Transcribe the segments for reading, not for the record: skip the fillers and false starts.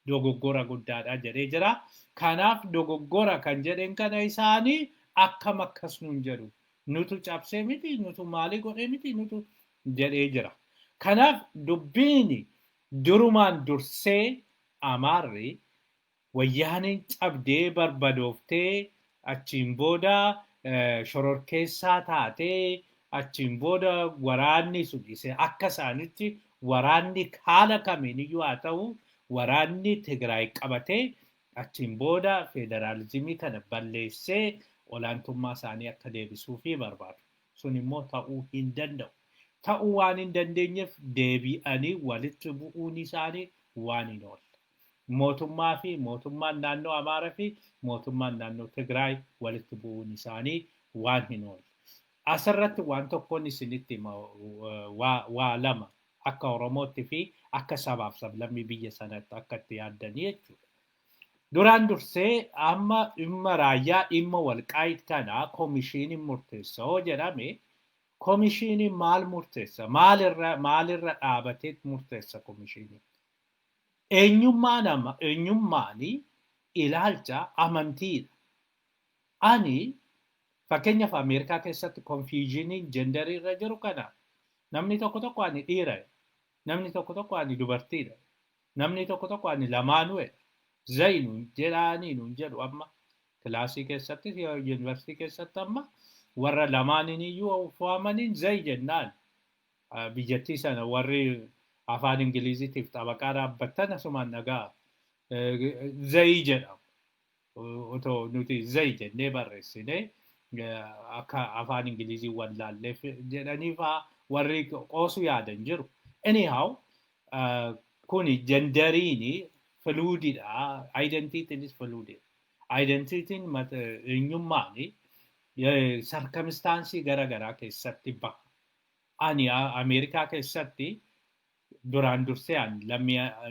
dogoggora guddaadha jedhee jira. Kanaaf dogoggora kan jedhen kana isaanii akkam akkas nuun jedhu. Nutu cabsee miti, nutu maalii godhee miti, nutu jedhee jira. Kanaaf dubbiin durumaan dursee Amaarri wayyaaniin cabdee barbadooftee achiin booda shororkeessaa taatee achiin booda waraanni sun akka isaanitti waraanni haala kamiin iyyuu haa ta'u waraanni Tigraay qabatee achiin booda federaalizimii kana balleessee olaantummaa isaanii akka deebisuufii barbaadu. Sun immoo ta'uu hin danda'u. Ta'uu waan hin dandeenyeef deebi'anii walitti bu'uun isaanii waan hin oolle. Mootummaa fi mootummaan naannoo Amaaraa fi mootummaan naannoo Tigraay walitti bu'uun isaanii waan hin oolle. Asirratti waan tokkoon isinitti waa lama akka Oromootti fi akka sabaaf sablammii biyya sanatti akka itti yaaddanii jechuudha. Duraan dursee amma dhimma raayyaa dhimma walqaayit kanaa koomishiiniin murteessa hoo jedhame koomishiiniin maal murteessa? Maalirra dhaabatee murteessa koomishiiniin? Eenyummaan ilaalcha amantiidha. Ani fakkeenyaaf Ameerikaa keessatti konfiizhiniin jendarii irra jiru kana namni tokko ani dhiira, namni tokko ani dubartiidha, namni tokko ani lamaanuudha. Zaynuun jedhanii nuun jedhu amma kilaasii keessatti yuunivarsiitii keessatti amma warra lamaaniin iyyuu waamaniin zay jennaan biyyattii sana warri afaan Ingiliziitiif xabaqaa dhaabbattan asumaan nagaa zay jedhamu. Otoo nuti zay jennee barreessine akka afaan Ingilizii wallaalleef jedhanii fa'aa warri qoosu yaadan jiru. Anyhow kuni jendariini fluididha. Identitiinis fluididha. Identitiin eenyummaan sarkamistaansii garaagaraa keessatti baha. Ani Ameerikaa keessatti duraan dursee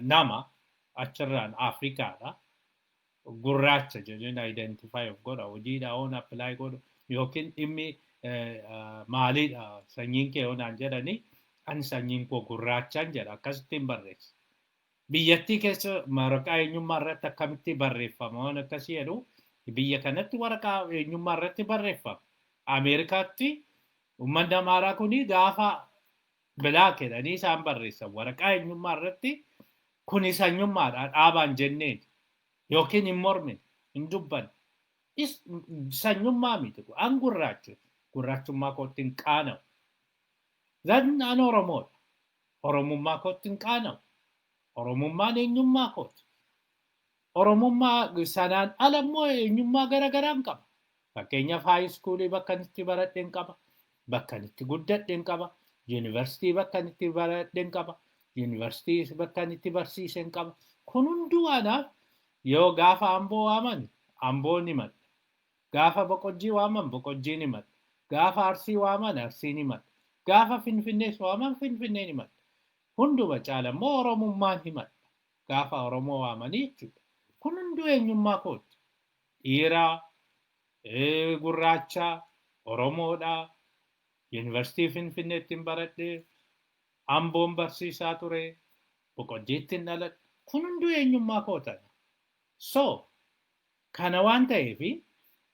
nama achirraan Afrikaadha. Gurraacha jedhanii identify of godha. Hojiidha oon apply godhu yookiin dhimmi maaliidha sanyiin kee oonaan jedhanii ani sanyiin koo gurraachaan jedha akkasittiin barreessa. Biyyattii keessa waraqaa eenyummaa irratti akkamitti barreeffama waan akkasii jedhu biyya kanatti waraqaa eenyummaa irratti barreeffama. Ameerikaatti uummanni Amaaraa kuni gaafa bilaak jedhanii isaan barreessan waraqaa eenyummaa irratti kuni sanyummaadha dhaabaan jenneen yookiin hin mormin hin dubban. Sanyummaa miti an gurraachummaa kootti hin qaana'u. An Oromoodha. Oromummaa kootti hin qaana'u. Oromummaan eenyummaa kooti. Oromummaa sanaan ala immoo eenyummaa garaagaraan qaba. Fakkeenyaaf haayiskuulii bakka itti baradheen qaba. Bakka itti guddadheen qaba. Yuunivarsiitii bakka itti baradheen qaba. Yuunivarsiitii bakka itti barsiiseen qaba. Kun hunduu anaaf yoo gaafa Amboo waaman Amboon himadha. Gaafa Boqojjii waaman Boqojjiin himadha. Gaafa Arsii waaman Arsiin himadha. Gaafa Finfinnees waaman Finfinneen himadha. Hunduma caala immoo Oromummaan himadha. Gaafa Oromoo waamanii jechuudha. Kun hunduu eenyummaa kooti. Dhiiraa, gurraacha, Oromoodhaa, Yuunivarsiitii Finfinneetti baradhee, Amboon barsiisaa ture, Boqojjiitti dhaladhe. Kun hunduu eenyummaa kootadha. So, kana waan ta'eef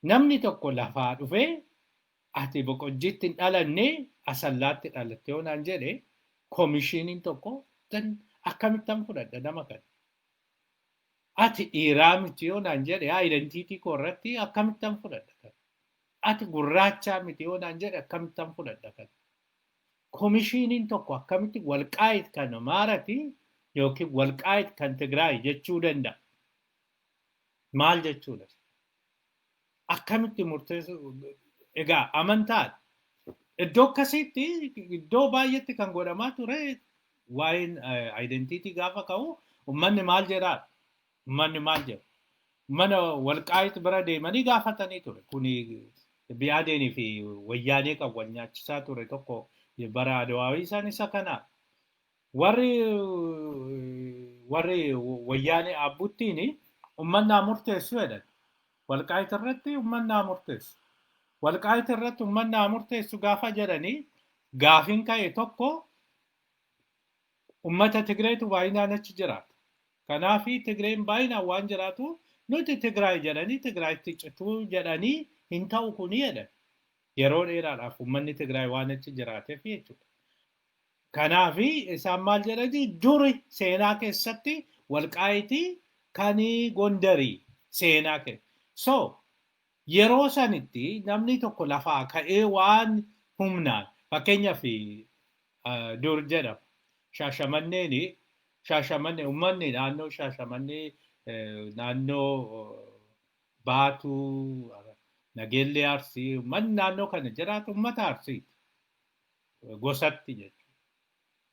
namni tokko lafaa dhufee ati Boqojjiitti hin dhalanne Asallaatti dhalatte yoo naan jedhe koomishiiniin tokko akkamittan fudhadha nama kana. Ati dhiiraa miti yoo naan jedhe identiitii koo irratti akkamittan fudhadha kana. Ati gurraachaa miti yoo naan jedhe akkamittan fudhadha kana. Koomishiiniin tokko akkamitti walqaayit kan Amaaraati yookiin walqaayit kan Tigraay jechuu danda'a. Maal jechuudha? Akkamitti murteessu? Egaa amantaadha. Iddoo akkasiitti iddoo baay'eetti kan godhamaa ture waa'een identiitii gaafa ka'u uummanni maal jedhaa? Uummanni maal jedhu? Mana walqaayit bira deemanii gaafatanii ture. Kuni Biyaadeenii fi wayyaanee kan wal nyaachisaa ture tokko bara Adwaawii isaan isa kanaa. Warri wayyaanee abbuttiin ummannaa murteessu jedhan. Walqaayit irratti ummannaa murteessu. Walqaayit irratti ummannaa murteessu gaafa jedhanii gaafiin ka'e tokko ummata Tigreetu baay'inaan achi jiraata. Kanaafi Tigreen baay'inaan waan jiraatu nuti Tigraay jedhanii Tigraayitti cituu jedhanii hin ta'u kuni jedhan. Yeroo dheeraadhaaf uummanni Tigraay waan achi jiraateef jechuudha. Kanaafi isaan maal jedhanii duri seenaa keessatti Walqaayitii kan Gondarii seenaa keessa. So yeroo sanitti namni tokko lafaa ka'ee waan humnaan fakkeenyaaf dur jedhama. Shaashamannee uummanni naannoo Shaashamannee naannoo Baatuu Nageellee Arsii uummanni naannoo kana jiraatu uummata Arsiiti. Gosatti jechuudha.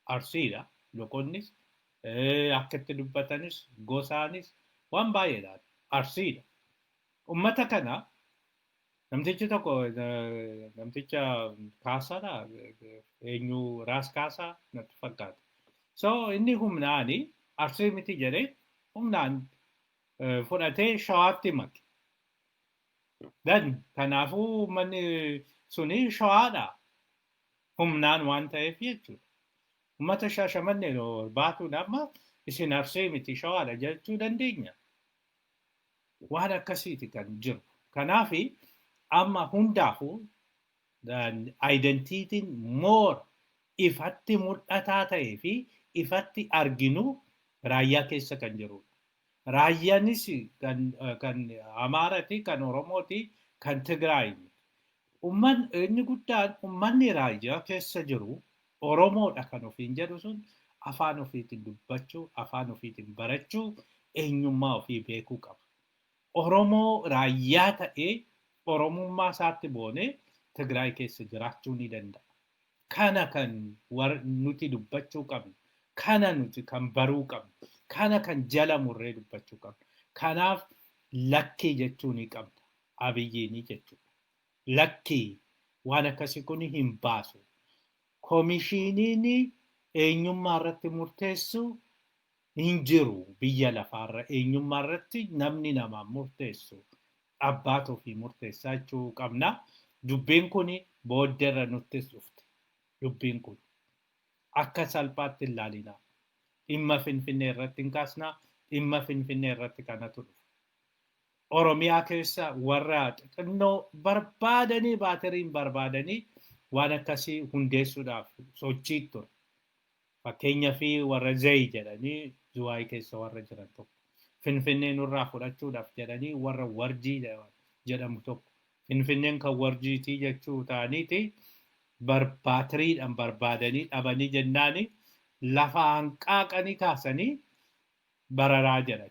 Arsiidha. Loqonnis akka itti dubbatanis gosaanis waan baay'eedhaan Arsiidha. Uummata kana namtichi tokko namticha Kaasaadha eenyu Raas Kaasaa natti fakkaata. So inni humnaani Arsii miti jedhee humnaan fudhatee Shawaatti make. Kanaafuu uummanni suni Shawaadha. Humnaan waan ta'eef jechuudha. Uummata Shaashamannee baatuun amma isin Arsii miti Shawaadha jechuu dandeenya. Waan akkasiiti kan jiru. Kanaafi amma hundaafuu identiitiin more ifatti mul'ataa ta'ee fi ifatti arginu raayyaa keessa kan jirudha. Raayyaanis kan Amaaraati, kan Oromooti, kan Tigraay. Inni guddaan uummanni raayyaa keessa jiru Oromoodha kan ofiin jedhu sun afaan ofiitiin dubbachuu, afaan ofiitiin barachuu, eenyummaa ofii beekuu qaba. Oromoo raayyaa ta'ee Oromummaa isaatti boonee Tigraay keessa jiraachuu ni danda'a. Kana kan nuti dubbachuu qabnu, kana nuti kan baruu qabnu, kana kan jala murree dubbachuu qabnu. Kanaaf lakkii jechuu ni qabda. Abiyyiin jechuudha. Lakkii waan akkasii kun hin baasu. Koomishiniin eenyummaa irratti murteessu hin jiru biyya lafaarra eenyummaa irratti namni namaa murteessu abbaatu fi murteessaa jechuu qabna. Dubbiin kun booddeerra nuttis dhufte. Dubbiin kun akka salphaatti hin ilaalinaa. Dhimma Finfinnee irratti hin kaasnaa. Dhimma Finfinnee irratti kanatu dhufa. Oromiyaa keessa warra xixinnoo barbaadanii baatiriin barbaadanii waan akkasii hundeessuudhaaf sochii ture. Fakkeenyaa fi warra Zayii jedhanii Zuwaayii keessa warra jiran tokko. Finfinnee nurraa fudhachuudhaaf jedhanii warra Warjii jedhamu tokko. Finfinneen kan Warjiitii jechuu ta'aniiti baatiriidhaan barbaadanii dhabanii jennaani lafa hanqaaqanii kaasanii bararaa jedhan.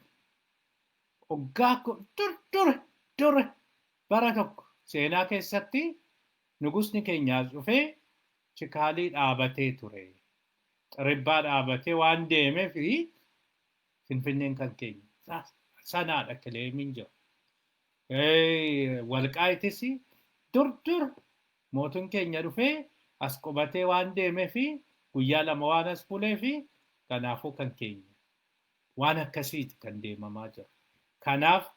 Waggaa dur bara tokko seenaa keessatti nugusni keenyaas dhufee chikaalii dhaabatee ture. Xiribbaa dhaabatee waan deemeef Finfinneen kan keenya sanaadha kileemiin jiru. Walqaayitis dur mootin keenya dhufee as qubatee waan deemeef guyyaa lama waan as buleef kanaafuu kan keenya waan akkasiiti kan deemamaa jiru. Kanaaf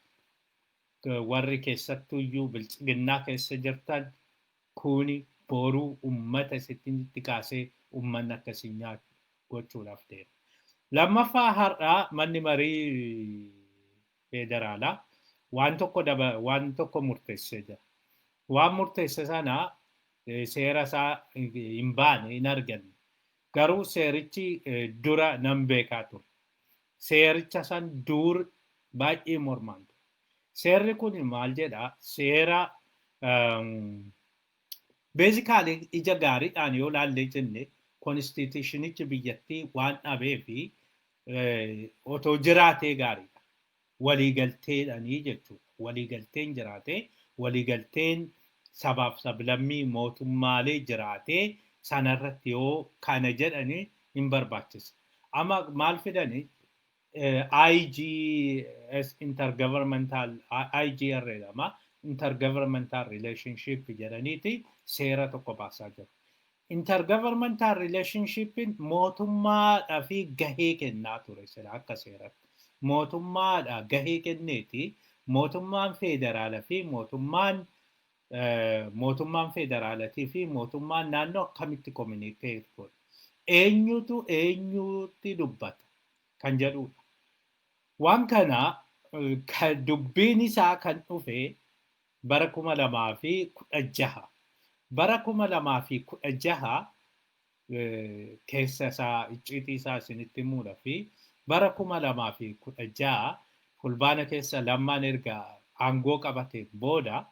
warri keessattuyyuu bilchiginnaa keessa jirtan kuni boruu uummata isinitti kaasee uummanni akkasii nyaatu gochuudhaaf deema. Lammaffaa har'aa manni marii federaalaa waan tokko murteessee jira. Waan murteesse sana seera isaa hin baane hin arganne. Garuu seerichi dura nan beekaa ture. Seericha san dur baay'ee mormaan ture. Seerri kun maal jedhaa? Seera beezikaalii ija gaariidhaan yoo laallee jenne konstituushinichi biyyattii waan dhabee fi otoo jiraatee gaariidha. Waliigalteedhanii jechuudha. Waliigalteen jiraatee waliigalteen sabaaf sablammii mootummaalee jiraatee sanarratti yoo kana jedhanii hin barbaachisa. Amma maal fidanii IGS intergovernmental IGR jedhama. Intergovernmental relationship jedhaniiti seera tokko baasaa jiru. Intergovernmental relationshipin mootummaadhaa fi gahee kennaa ture sila akka seeratti. Mootummaadhaa gahee kenneeti mootummaan federaalaa fi mootummaan federaalatii fi mootummaan naannoo akkamitti communicate godhu. Eenyutti dubbata kan jedhudha. Waan kana kan dubbiin isaa kan dhufe bara 2016. Bara 2016 keessa isaa icciitii isaa isinitti himuudha fi bara 2016 fulbaana keessa Lammaan erga aangoo qabateen booda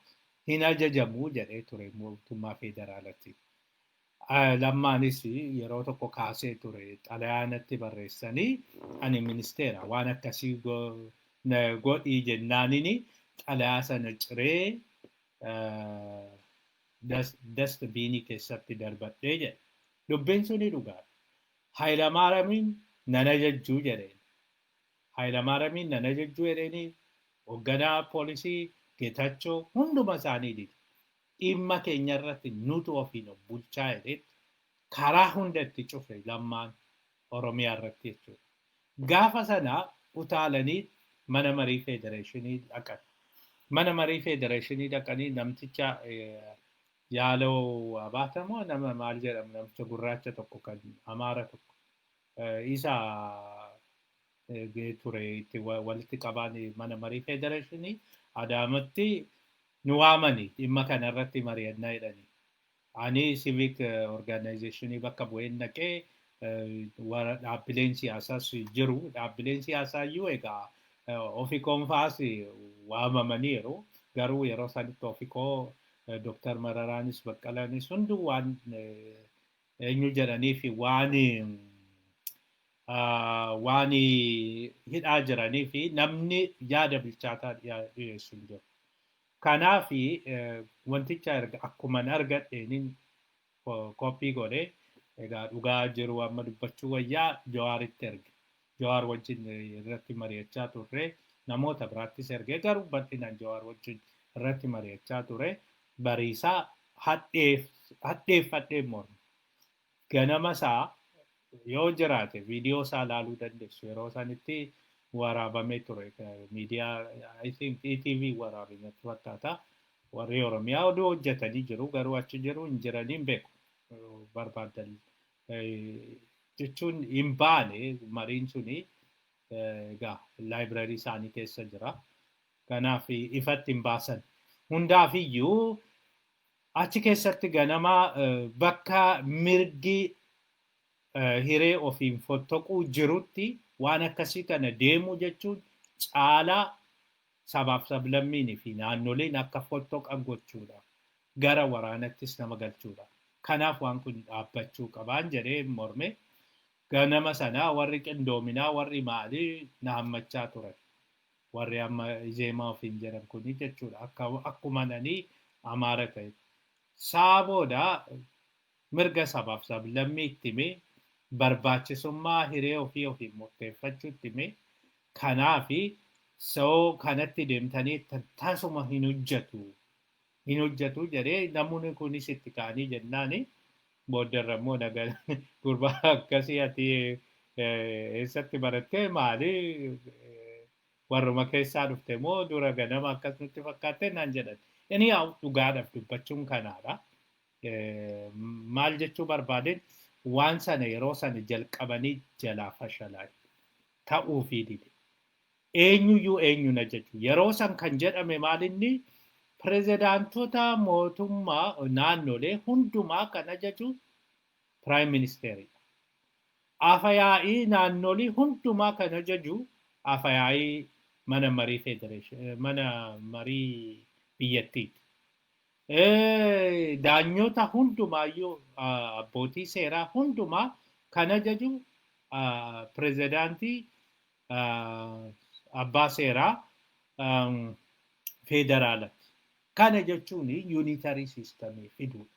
hin ajajamuu jedhee ture mootummaa federaalatti. Lammaanis yeroo tokko kaasee ture xalayaanatti barreessanii ani ministeera waan akkasii godhii jennaanini xalayaa sana ciree dastbiinii keessatti darbadhee jedhe. Dubbiin suni dhugaadha. Hayilamaaramiin nan ajajjuu jedheen. Hayilamaaramiin nan ajajjuu jedheenii hoogganaa poolisii Geetachoo hunduma isaanii dide. Dhimma keenya irratti nutu ofiin of bulchaa jedhetti karaa hundatti cufe Lammaan Oromiyaa irratti jechuudha. Gaafa sana utaalanii mana marii federeeshinii dhaqan. Mana marii federeeshinii dhaqanii namticha Yaaloo Abaatamoo nama maal jedhamu namicha gurraacha tokko kan Amaara tokko isa ture itti walitti qabaan mana marii federeeshinii Adaamatti nu waamanii dhimma kana irratti mari'annaa jedhanii. Ani civic organizationii bakka bu'een dhaqee dhaabbileen siyaasaas jiru. Dhaabbileen siyaasaa iyyuu egaa Ofiikoonfaas waamamaniiru. Garuu yeroo sanitti Ofiikoo Dr. Mararaanis Baqqalaanis hundi waan eenyu jedhanii fi waan hidhaa jiranii fi namni yaada bilchaataa dhiyeessu hin jiru. Kanaaf wanticha akkuman argadheenin koppii godhee egaa dhugaa jiru amma dubbachuu wayyaa Jawaaritti erge. Jawaar wajjin irratti mari'achaa turre namoota biraattis ergee garuu bal'inaan Jawaar wajjin irratti mari'achaa ture bariisaa hadheeffadhee morma. Ganama isaa yoo jiraate viidiyoo isaa ilaaluu dandeessu yeroo sanitti waraabamee ture miidiyaa I think ETV waraabamee fakkaata. Warri Oromiyaa oduu hojjetanii jiru garuu achi jiru hin jiranii hin beeku barbaadan jechuun hin baane mariin suni egaa laayibraarii isaanii keessa jira. Kanaaf ifatti hin baasan. Hundaaf iyyuu achi keessatti ganama bakka mirgi hiree ofiin fottoquu jirutti waan akkasii kana deemu jechuun caalaa sabaaf sablammiinii fi naannoleen akka fottoqan gochuudha. Gara waraanattis nama galchuudha. Kanaaf waan kun dhaabbachuu qabaan jedhee morme ganama sanaa warri qindoominaa warri maalii na hammachaa turan. Warri amma izeemaa ofiin jedhan kuni jechuudha. Akkuma nanii Amaara ta'e. Saabooda mirga sabaaf sablammii itti himee barbaachisummaa hiree ofii ofiin murteeffachuutti himee kanaafi soo kanatti deemtanii tasuma hin hojjetu jedhee namoonni kunis itti ka'anii jennaani booddarra immoo nagaa gurbaa akkasii ati eessatti barattee maali warruma keessaa dhufte moo dura ganama akkas nutti fakkaatte naan jedhan. Inni dhugaadhaaf dubbachuun kanaadha. Maal jechuu barbaadeen waan sana yeroo sana jalqabanii jalaa fashalaa ta'uufii dide. Eenyuyyuu eenyuna jechuun yeroo san kan jedhame maalinni pirezidaantota mootummaa naannolee hundumaa kan ajaju piraayim ministeeridha. Afayaa'ii naannolii hundumaa kan ajaju afayaa'ii mana marii federeeshinii mana marii biyyattiiti. Daanyota hundumaayyuu abbootii seeraa hundumaa kan ajaju pirezidaantii abbaa seeraa federaalati. Kana jechuun yuunitarii siistamii fiduudha.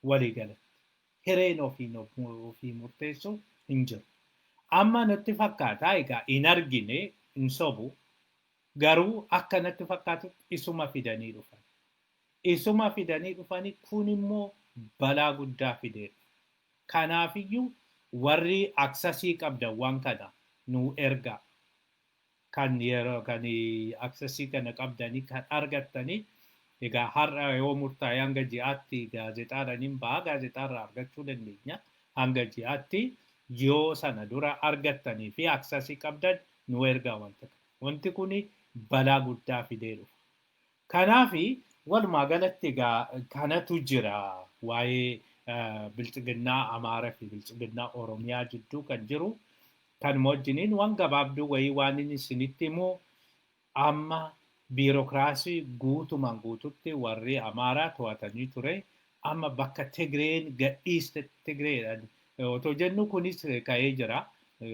Waliigalatti. Hireen ofii murteessuu hin jiru. Amma natti fakkaataa egaa hin argine hin sobu garuu akka natti fakkaatu isuma fidanii dhufan. Isuma fidanii dhufanii kun immoo balaa guddaa fideera. Kanaafiyyuu warri aksasii qabdan waan kana nu ergaa. Kan yeroo kan aksasii kana qabdanii kan argattanii egaa har'a yoo murtaa'e hanga ji'aatti gaazexaadhaan hin ba'a gaazexaarraa argachuu dandeenya. Hanga ji'aatti yoo sana dura argattanii fi aksasii qabdan nu ergaa wanta kana. Wanti kun balaa guddaa fidee dhufa. Kanaafi walumaa galatti egaa kanatu jira waa'ee bilchiginnaa Amaaraa fi bilchiginnaa Oromiyaa jidduu kan jiru. Kan wajjiniin waan gabaabduu wayii waan inni isinitti immoo amma biirokiraasii guutumaan guututti warri Amaaraa to'atanii ture. Amma bakka Tigreen gadhiiste Tigreedhaan otoo jennu kunis ka'ee jira.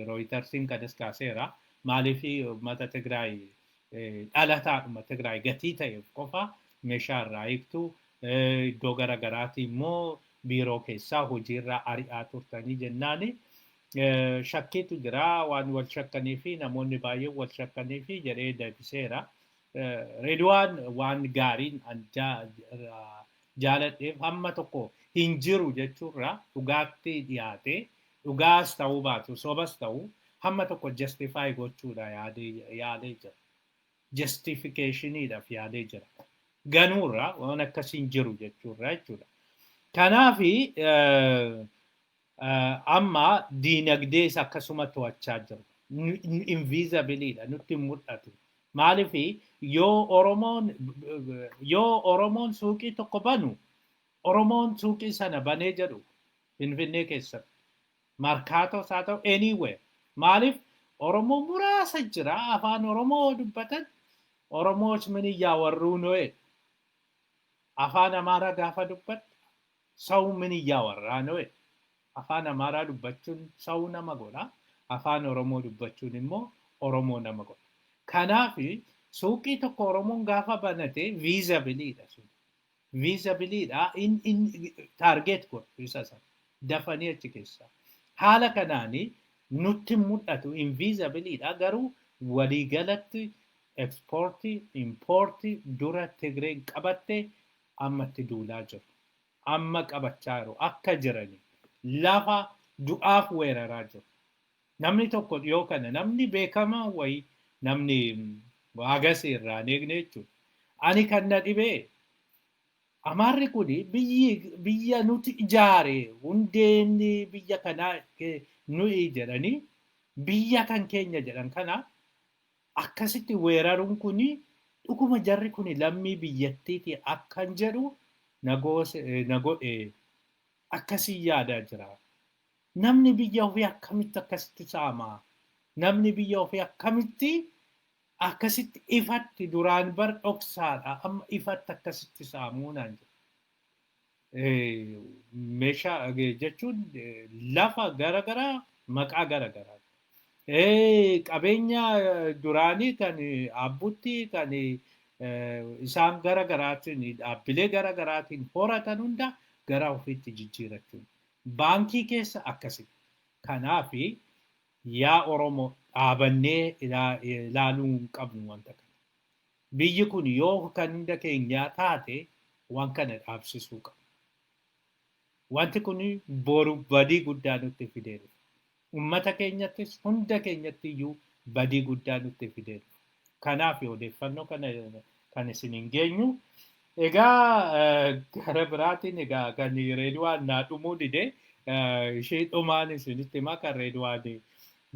Rooyitersiin kanas kaaseera. Maaliif uummata Tigraay dhalataadhuma Tigraay gatii ta'eef qofa meeshaa irraa hiiktu iddoo garaagaraatii immoo biiroo keessaa hojiirraa ari'aa turtanii jennaani. Shakkiitu jira waan wal shakkanii fi namoonni baay'een wal shakkanii fi jedhee deebiseera. Reediwaan waan gaariin jaaladheef hamma tokko hin jiru jechuurraa dhugaatti dhiyaate dhugaas ta'uu baatu sobas ta'uu hamma tokko justify gochuudha yaadee jira. Justificationidhaaf yaadee jira. Ganuurraa waan akkasiin jiru jechuudha. Kanaafi amma diinagdees akkasuma to'achaa jiru. Invisibiliidha nutti mul'atu. Maaliif yoo Oromoon suuqii tokko banu Oromoon suuqii sana banee jedhu Finfinnee keessatti markaatos haa ta'u anywhere. Maaliif Oromoo muraasa jira afaan Oromoo dubbatan Oromoos miniyyaa warruu no'e afaan Amaaraa gaafa dubbatte sa'u miniyyaa warraa no'e afaan Amaaraa dubbachuun sa'u nama godha afaan Oromoo dubbachuun immoo Oromoo nama godha. Kanaafi suuqii tokko Oromoon gaafa banate viizabiliidha sun. Viizabiliidha in taargeet godhu isa sana dafanii achi keessaa. Haala kanaanii nutti mul'atu invisibiliidha garuu waliigalatti ekspoortii impoortii dura Tigreen qabatte ammatti duulaa jiru. Amma qabachaa jiru akka jiranii lafa du'aaf weeraraa jiru. Namni tokko dhiyoo kana namni beekamaa wayii namni waagasii irraa eegne jechuudha. Ani kan na dhibee Amaarri kun biyya nuti ijaare hundeen biyya kanaa nuyi jedhanii biyya kan keenya jedhan kana akkasitti weeraruun kun dhuguma jarri kun lammii biyyattiiti akkan jedhu na godhe akkasii yaadaa jira. Namni biyya ofii akkamitti akkasitti saamaa? Namni biyya ofii akkamitti akkasitti ifatti duraan bar dhoksaadha amma ifatti akkasitti saamuu naan jedhu. Meeshaa jechuun lafa garagaraa maqaa garagaraa. Qabeenya duraanii kan abbutti kan isaan garagaraatiin dhaabbilee garagaraatiin horatan hunda gara ofiitti jijjiirachuun. Baankii keessa akkasitti. Kanaafi yaa Oromoo dhaabannee ilaaluu hin qabnu wanta kana. Biyyi kun yoo kan hunda keenyaa taate waan kana dhaabsisuu qaba. Wanti kun boru badii guddaa nutti fidee dhufa. Uummata keenyattis hunda keenyatti iyyuu badii guddaa nutti fidee dhufa. Kanaaf odeeffannoo kana kan isin hin geenyu. Egaa gara biraatiin egaa kan reediwaan naa dhumuu dide ishee dhumaan isinitti himaa kan reediwaan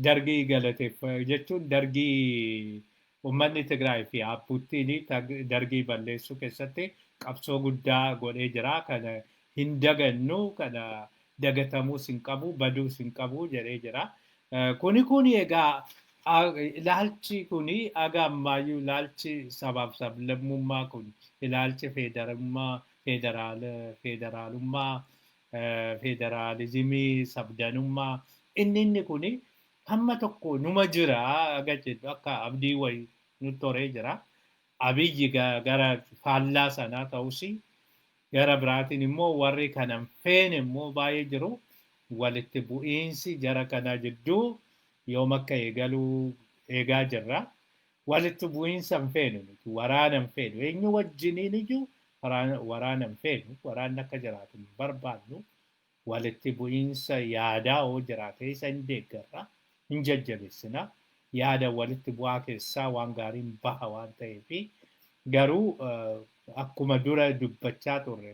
dargii galateef jechuun dargii uummanni Tigraay fi Abbuttiin dargii balleessuu keessatti qabsoo guddaa godhee jira. Kana hin dagannu kana dagatamuus hin qabu baduus hin qabu jedhee jira. Kuni egaa ilaalchi kuni aga ammayyuu ilaalchi sabaaf sablammummaa kun ilaalchi federaalummaa federaalizimii sabdanummaa inni kuni hamma tokko numa jira aga jedhu akka abdii wayii nutti horee jira. Abiyyi gara faallaa sanaa ta'us gara biraatiin immoo warri kanan feene immoo baay'ee jiru. Walitti bu'iinsi jara kana jidduu yoom akka eegaluu eegaa jirra. Walitti bu'iinsa hin feenu nuti waraana hin feenu. Eenyu wajjiniin iyyuu waraana hin feenu. Waraanni akka jiraatu hin barbaannu. Walitti bu'iinsa yaadaa oo jiraate isa hin deeggarra. Hin jajjabeessina. Yaada walitti bu'aa keessaa waan gaariin baha waan ta'eef garuu akkuma dura dubbachaa turre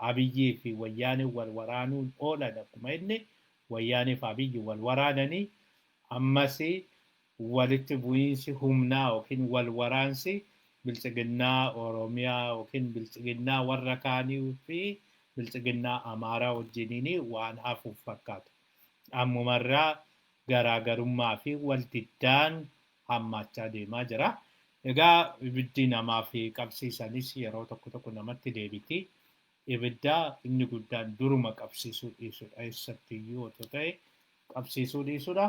Abiyyii fi Wayyaanee wal waraanuun oolan akkuma inni Wayyaanee fi Abiyyi wal waraananii ammas walitti bu'iinsi humnaa yookiin wal waraansi bilchiginnaa Oromiyaa yookiin bilchiginnaa warra kaanii fi bilchiginnaa Amaaraa wajjiniin waan hafuuf fakkaatu. Ammumarraa garaagarummaa fi waldiddaan hammaachaa deemaa jira. Egaa ibiddi namaa fi qabsiisanis yeroo tokko tokko namatti deebiti. Ibidda inni guddaan duruma qabsiisuu dhiisudha. Eessattiyyuu otoo ta'e qabsiisuu dhiisudha.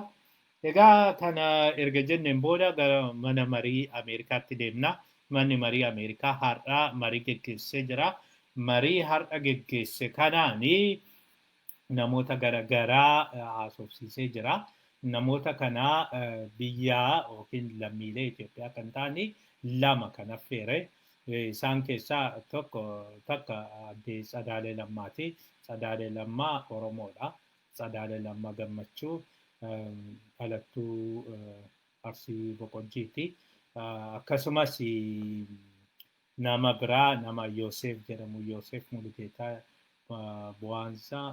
Egaa kana erga jenneen booda gara mana marii Ameerikaatti deemna. Manni marii Ameerikaa har'aa marii geggeessee jira. Marii har'a geggeesse kanaani namoota garaagaraa haasofsiisee jira. Namoota kanaa biyyaa yookiin lammiilee Itoophiyaa kan ta'ani lama kan affeere. Isaan keessaa takka aadde Tsadaalee Lammaati. Tsadaalee Lammaa Oromoodha. Tsadaalee Lammaa Gammachuu dhalattuu Arsii Boqojjiiti. Akkasumas nama biraa nama Yoosef jedhamu Yoosef Mulugeetaa Bu'aansaa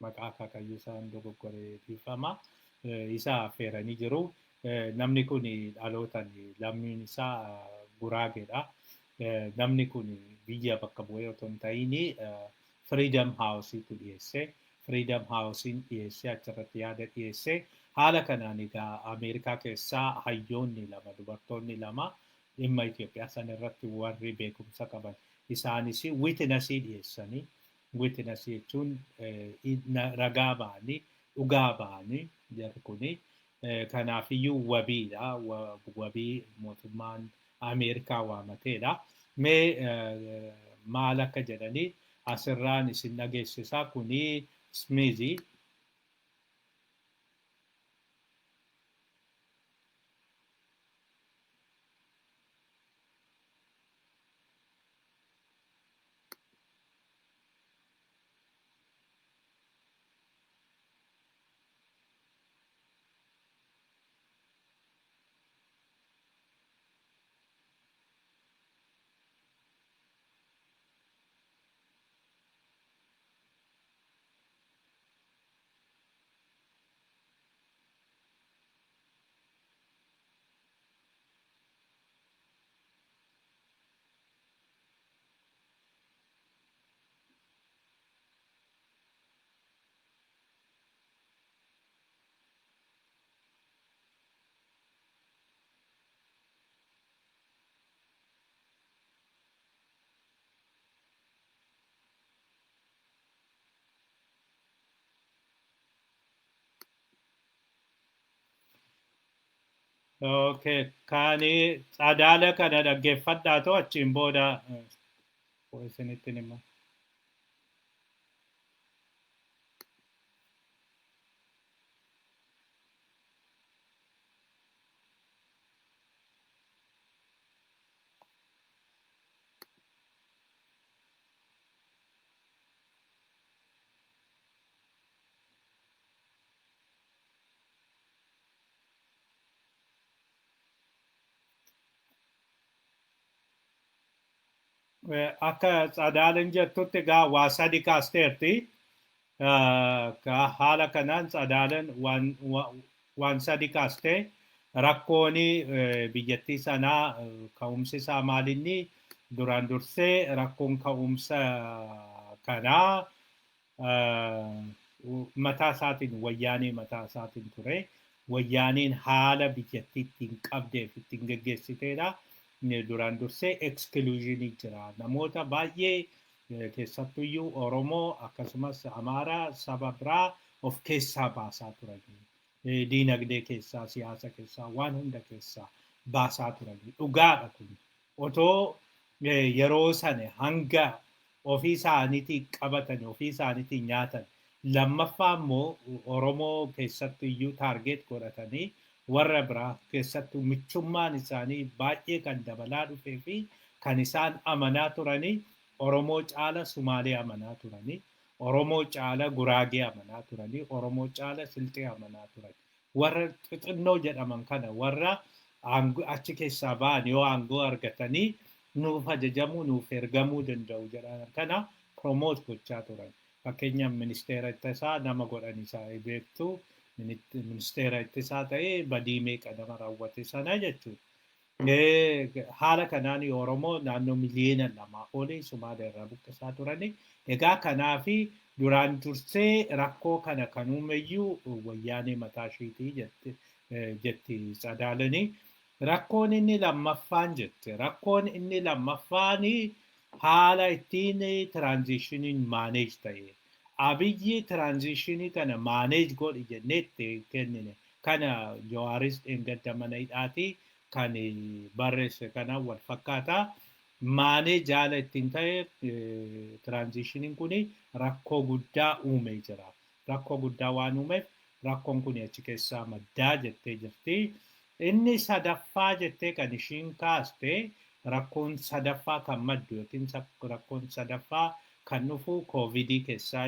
maqaa akaakayyuu isaan dogoggoree dhiifama. Isa affeeranii jiru. Namni kun dhalootaan lammiin isaa Guraageedha. Namni kun biyya bakka bu'ee otoo hin ta'in Freedom House'itu dhiyeesse. Freedom House'iin dhiyeesse achirratti yaada dhiyeesse. Haala kanaan egaa Ameerikaa keessaa hayyoonni lama dubartoonni lama dhimma Itoophiyaa sana irratti warri beekumsa qaban isaanis witnessii dhiyeessanii witnessii jechuun ragaa ba'anii dhugaa ba'anii jarri kuni kanaafiyyuu wabiidha. Wabii mootummaan Ameerikaa waamateedha. Mee maal akka jedhanii asirraan isin dhageessisaa kuni Smiizii. Okay, kaanii Tsadaala kana dhaggeeffadhaatoo achiin booda isinitti hima. Akka Tsadaaleen jettutti egaa waa sadi kaasteerti. Haala kanaan Tsadaaleen waan sadi kaastee rakkooni biyyattii sanaa ka'umsi isaa maalinni duraan dursee rakkoon ka'umsa kanaa mataa isaatiin wayyaanee mataa isaatiin ture. Wayyaaneen haala biyyattii ittiin qabdeef ittiin geggeessiteedha. Duraan dursee exclusionii jira. Namoota baay'ee keessattuyyuu Oromoo akkasumas Amaaraa saba biraa of keessaa baasaa turanii. Diinagdee keessaa, siyaasa keessaa, waan hunda keessaa baasaa turanii. Dhugaadha kun. Otoo yeroo sana hanga ofii isaaniitii qabatan, ofii isaaniitii nyaatan. Lammaffaa immoo Oromoo keessattuyyuu taargeet godhatanii warra biraa keessattuu michummaan isaanii baay'ee kan dabalaa dhufee fi kan isaan amanaa turanii Oromoo caala Sumaalee amanaa turanii Oromoo caala Guraagee amanaa turanii Oromoo caala Silxee amanaa turan. Warra xixinnoo jedhaman kana warra achi keessaa ba'an yoo aangoo argatanii nuuf ajajamuu nuuf ergamuu danda'u jedhan kana promote gochaa turan. Fakkeenyaaf ministeera ittasaa nama godhan isaa beektu ministeera ittisaa ta'ee badii meeqa nama raawwate sana jechuudha. Haala kanaan Oromoo naannoo miliyoona 2 olii Sumaalee irraa buqqisaa turani. Egaa kanaafi duraan dursee rakkoo kana kan uumeyyuu wayyaanee mataa isheetii jetti Tsadaalanii. Rakkoon inni lammaffaan jette. Rakkoon inni lammaffaan haala ittiin tiraanzishiniin maaneej ta'e. Abiyyi tiraanzishinii kana maaneej godhi jenneetti kennine. Kana Jawaaris dheengadda mana hidhaatii kan barreesse kana wal fakkaataa. Maaneej haala ittiin ta'e tiraanzishiniin kun rakkoo guddaa uumee jira. Rakkoo guddaa waan uumeef rakkoon kun achi keessaa maddaa jettee jirti. Inni sadaffaa jettee kan ishiin kaaste rakkoon sadaffaa kan maddu yookiin rakkoon sadaffaa kan dhufu koovidii keessaa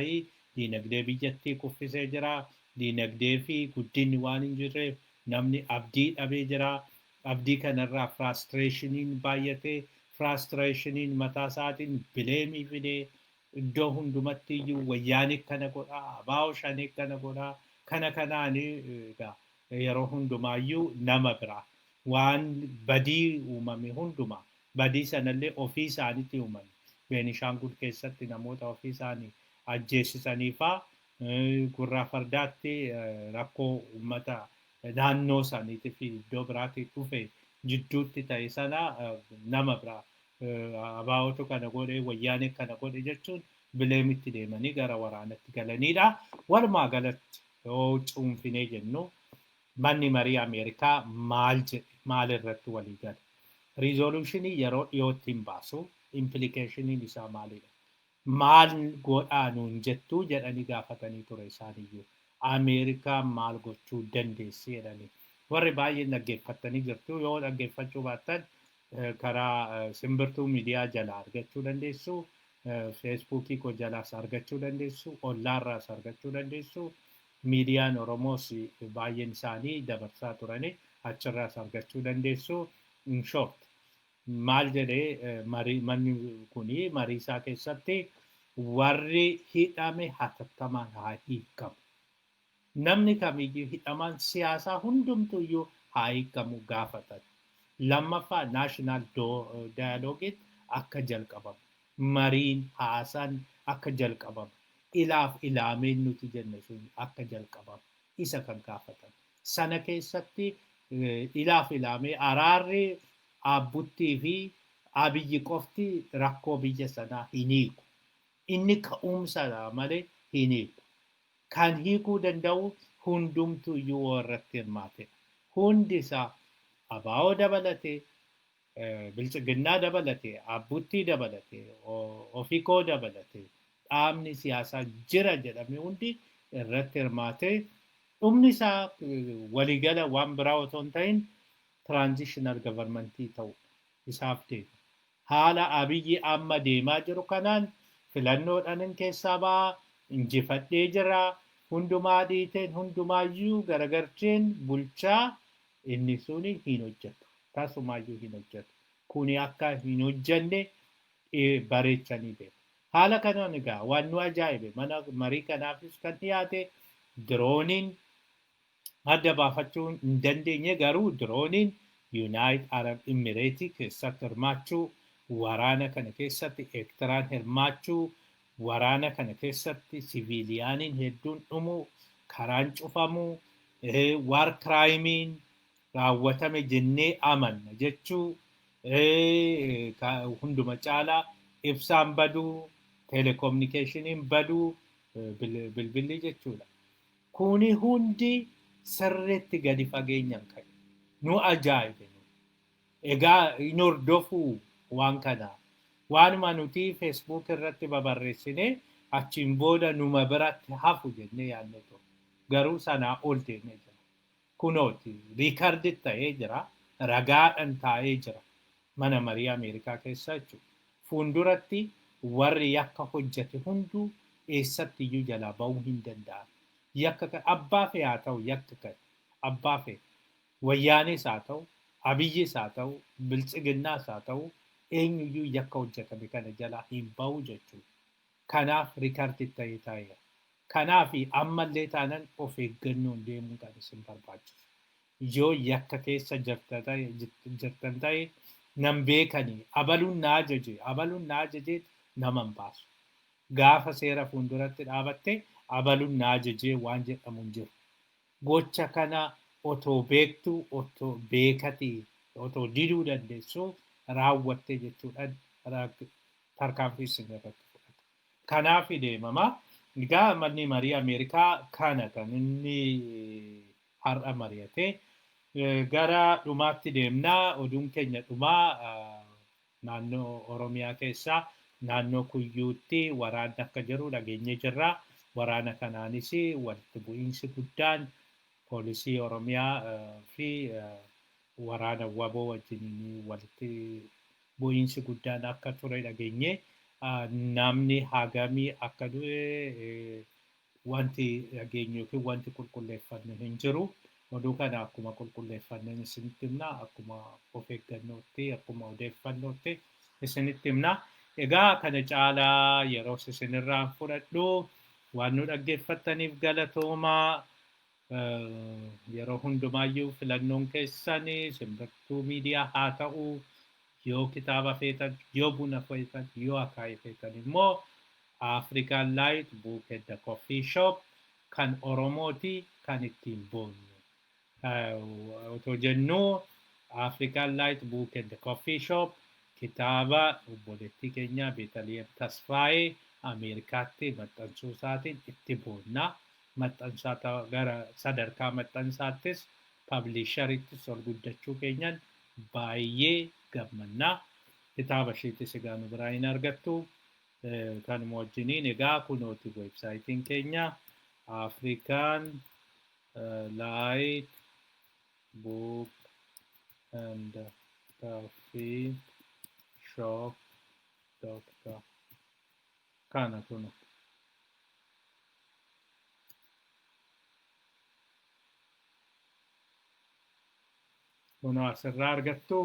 diinagdee biyyattii kuffisee jira. Diinagdee fi guddinni waan hin jirreef namni abdii dhabee jira. Abdii kanarraa firaastireeshiniin baay'atee firaastireeshiniin mataa isaatiin bileemii fidee iddoo hundumatti iyyuu wayyaanii kana godhaa, abaa'oo shanii kana godhaa, kana kanaan yeroo hundumaayyuu nama biraa waan badii uumame hundumaa badii sanallee ofii isaaniitti uumame. Beenishaangul keessatti namoota ofii isaanii ajjeesisaniifaa gurraa fardaatti rakkoo uummata naannoo isaaniitii fi iddoo biraatti dhufe jidduutti ta'e sana nama biraa abaa'ootu kana godhe wayyaanee kana godhe jechuun bileemitti deemanii gara waraanatti galanidha. Walumaa galatti yoo cuunfinee jennu manni marii Ameerikaa maal irratti walii gale? Riizoluushinii yeroo dhiyootti hin baasu implikeeshiniin isaa maalidha? Maal godhaa nuun jettuu jedhanii gaafatanii ture isaaniyyuu. Ameerikaa maal gochuu dandeessi jedhanii. Warri baay'een dhaggeeffattanii jirtu yoo dhaggeeffachuu baattan karaa simbirtuu miidiyaa jalaa argachuu dandeessu. Feesbuukii koo jalaas argachuu dandeessu. Ollaarraas argachuu dandeessu. Miidiyaan Oromoos baay'een isaanii dabarsaa turani achirraas argachuu dandeessu. In short maal jedhee manni kuni marii isaa keessatti warri hidhame hatattamaan haa hiikamu. Namni kamiyyuu hidhamaan siyaasaa hundumtuyyuu haa hiikamu gaafatan. Lammaffaa naashinaal daayiloogiin akka jalqabamu. Mariin haasaan akka jalqabamu. Ilaaf ilaameen nuti jenne sun akka jalqabamu. Isa kan gaafatan. Sana keessatti ilaaf ilaamee araarri abbuttii fi abiyyi qofti rakkoo biyya sanaa hin hiiku. Inni ka'umsadha malee hin hiiku. Kan hiikuu danda'u hundumtu iyyuu warratti hirmaate. Hundi isaa abaa'oo dabalatee, bilchiginnaa dabalatee, abbuttii dabalatee, ofikoo dabalatee, dhaabni siyaasaa jira jedhame hundi irratti hirmaatee dhumni isaa waliigala waan biraa otoo hin ta'in transitional governmentii ta'u isaaf deema. Haala abiyyi amma deemaa jiru kanaan filannoodhaan keessaa ba'aa injifadhee jira. Hundumaa dhiiteen hundumaayyuu garagarcheen bulchaa inni suni hin hojjetu. Tasumaayyuu hin hojjetu. Kuni akka hin hojjenne bareechanii deemu. Haala kanaan egaa waan nu ajaa'ibe mana marii kanaafis kan dhiyaate dirooniin adda baafachuu hin dandeenye garuu dirooniin United Arab Emirates keessatti hirmaachuu waraana kana keessatti Eertiraan hirmaachuu waraana kana keessatti siviiliyaaniin hedduun dhumuu karaan cufamuu war kiraayimiin raawwatame jennee amanna jechuu hunduma caalaa ibsaan baduu telekominikeeshiniin baduu bilbilli jechuudha. Kuni hundi sirriitti gadi fageenyaan ka'e. Nu ajaa'ibe. Egaa hin hordofuu waan kanaa. Waanuma nuti Facebook irratti babarreessine achiin booda numa biratti hafu jennee yaadne ture. Garuu sanaa ol deemee jira. Kunooti riikardi ta'ee jira. Ragaadhaan taa'ee jira. Mana marii Ameerikaa keessa jechuudha. Fuulduratti warri yakka hojjete hunduu eessatti iyyuu jalaa ba'uu hin danda'an. Yakka abbaa fee haa ta'u yakka kan abbaa fee wayyaanis haa ta'u abiyyis haa ta'u bilchiginnaas haa ta'u eenyuyyuu yakka hojjetame kana jalaa hin ba'u jechuudha. Kanaaf riikardi ta'ee taa'eera. Kanaafi ammallee taanaan of eeggannoon deemuu kan isin barbaachisu. Yoo yakka keessa jirtan ta'e nan beekanii abaluun na ajajee nama hin baasu. Gaafa seera fuulduratti dhaabatte abaluun na ajajee waan jedhamu hin jiru. Gocha kana otoo beektuu otoo beekatii otoo diduu dandeessuu raawwattee jechuudhaan tarkaanfii isin irratti fudhata. Kanaaf deemama. Egaa manni marii Ameerikaa kana kan inni har'a mari'ate. Gara dhumaatti deemnaa oduun keenya dhumaa naannoo Oromiyaa keessaa naannoo Kuyyuutti waraanni akka jiru dhageenyee jirra. Waraana kanaanis walitti bu'iinsi guddaan poolisii Oromiyaa fi waraana waboo wajjin walitti bu'iinsi guddaan akka ture dhageenye. Namni hagamii akka du'e wanti dhageenyu yookiin wanti qulqulleeffanne hin jiru. Oduu kana akkuma qulqulleeffanneen isinitti himna. Akkuma of eeggannootti akkuma odeeffannootti isinitti himna. Egaa kana caalaa yeroo isinirraa fudhadhu waan nu dhaggeeffattaniif galatoomaa. Yeroo hundumaayyuu filannoon keessan simbirtuu miidiyaa haa ta'u. Yoo kitaaba feetan, yoo buna feetan, yoo akaayii feetan immoo African Light Book and the Coffee Shop kan Oromooti kan ittiin boonyu. Otoo jennuu African Light Book and the Coffee Shop kitaaba obboleettii keenya Beetaliyeem Tasfaayee Ameerikaatti maxxansuu isaatiin itti boonna. Maxxansaata gara sadarkaa maxxansaattis pablishariittis ol guddachuu keenyan baay'ee gammannaa. Kitaaba isheettis egaa nu biraa hin argattu. Kanuma wajjiniin egaa kunooti weebsaayitiin keenya African Light Book and Coffee Shop.com kana kuno. Kuno asirraa argattu.